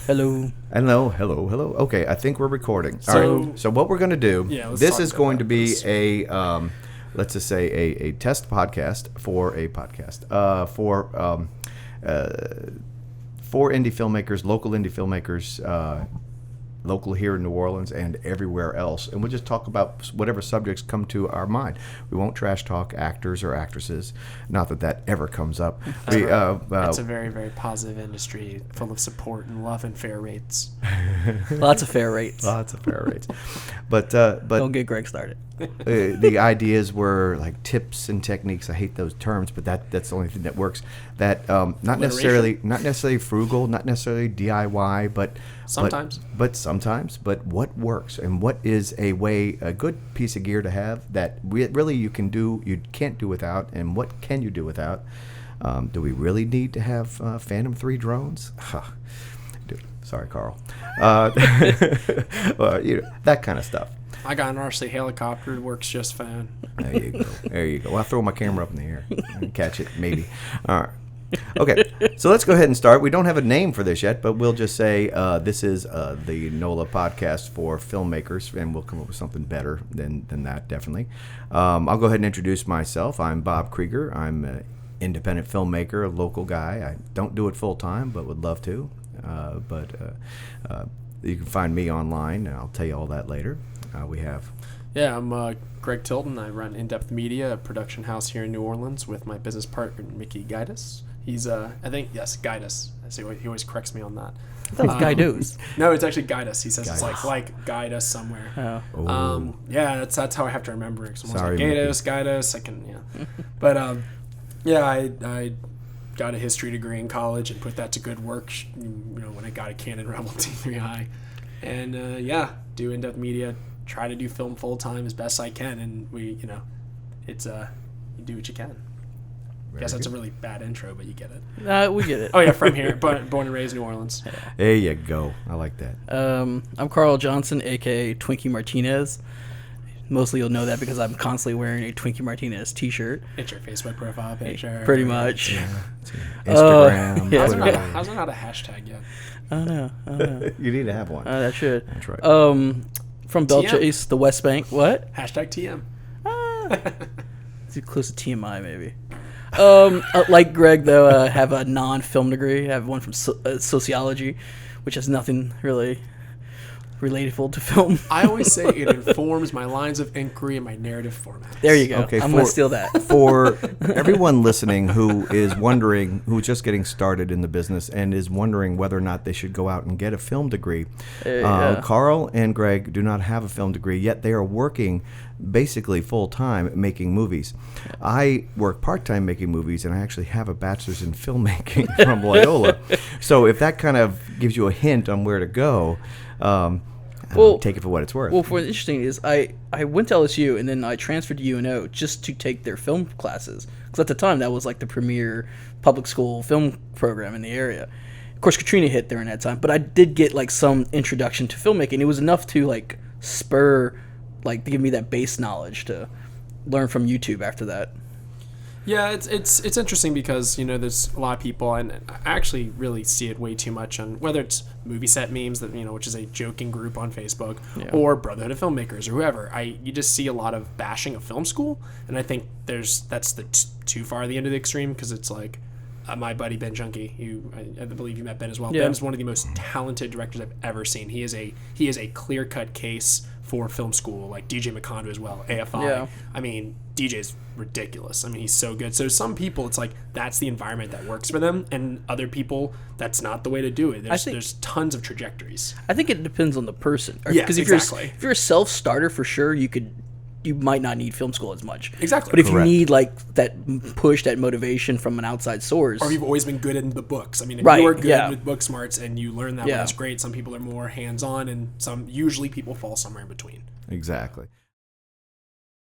Hello. Hello. Okay, I think we're recording. So- All right. So what we're going to do, let's this talk is about going that. to be let's just say a test podcast for indie filmmakers, local indie filmmakers, local here in New Orleans and everywhere else. And we'll just talk about whatever subjects come to our mind. We won't trash talk actors or actresses. Not that that ever comes up. It's a very, very positive industry full of support and love and fair rates. Lots of fair rates. Lots of fair rates. But Don't get Greg started. the ideas were like tips and techniques. I hate those terms, but that's the only thing that works. That not necessarily frugal, not necessarily DIY, but Sometimes. But what works and what is a good piece of gear to have that really you can't do without, and what can you do without? Do we really need to have Phantom 3 drones? Dude, sorry, Carl. That kind of stuff. I got an RC helicopter. It works just fine. There you go. I'll throw my camera up in the air and catch it, maybe. All right. Okay, so let's go ahead and start. We don't have a name for this yet, but we'll just say this is the NOLA podcast for filmmakers, and we'll come up with something better than that, definitely. I'll go ahead and introduce myself. I'm Bob Krieger. I'm an independent filmmaker, a local guy. I don't do it full-time, but would love to. You can find me online, and I'll tell you all that later. Yeah, I'm Greg Tilton. I run In Depth Media, a production house here in New Orleans, with my business partner, Mickey Gaidas. He's, Gaidas. I see he always corrects me on that. I thought it was Guidos. No, it's actually Gaidas. He says Gaidas. It's like guide us somewhere. Oh. Yeah, that's how I have to remember it. Someone's Sorry, like, Gaidas, guide us. I can, yeah. But, I got a history degree in college and put that to good work, when I got a Canon Rebel T3i. And, do In-Depth Media, try to do film full-time as best I can. And it's, you do what you can. Guess that's a really bad intro, but you get it. We get it. Oh, yeah, from here. Born and raised in New Orleans. There you go. I like that. I'm Carl Johnson, a.k.a. Twinkie Martinez. Mostly you'll know that because I'm constantly wearing a Twinkie Martinez t-shirt. It's your Facebook profile picture. Pretty much. Yeah. Instagram. yeah. Twitter. How's there not a hashtag yet? I don't know. You need to have one. That should. That's right. From Belchase, the West Bank. What? Hashtag TM. Too close to TMI, maybe. Like Greg, though, I have a non-film degree. I have one from sociology, which has nothing really relatable to film. I always say it informs my lines of inquiry and my narrative format. There you go. Okay, I'm going to steal that. For everyone listening who's just getting started in the business and is wondering whether or not they should go out and get a film degree, Carl and Greg do not have a film degree, yet they are working basically full-time making movies. I work part-time making movies, and I actually have a bachelor's in filmmaking from Loyola. So if that kind of gives you a hint on where to go, take it for what it's worth. Well, what's interesting is I went to LSU, and then I transferred to UNO just to take their film classes. Because at the time, that was like the premier public school film program in the area. Of course, Katrina hit during that time, but I did get like some introduction to filmmaking. It was enough to like spur, like to give me that base knowledge to learn from YouTube after that. Yeah, it's interesting because, there's a lot of people, and I actually really see it way too much on whether it's movie set memes, that which is a joking group on Facebook, or Brotherhood of Filmmakers or whoever. You just see a lot of bashing of film school, and I think that's too far the end of the extreme, because it's like my buddy Ben Junkie, I believe you met Ben as well. Yeah. Ben's one of the most talented directors I've ever seen. He is a clear-cut case for film school, like DJ McConaughey as well, AFI. Yeah. I mean, DJ's ridiculous. I mean, he's so good. So some people, it's like that's the environment that works for them, and other people, that's not the way to do it. There's tons of trajectories. I think it depends on the person. Yeah, Exactly. If you're a self-starter, for sure, you might not need film school as much. Exactly. But if Correct. you need like that push, that motivation from an outside source, Or you've always been good in the books. I mean, if Right, you're good yeah. with book smarts and you learn that, Yeah. that's great. Some people are more hands-on, and usually people fall somewhere in between. Exactly.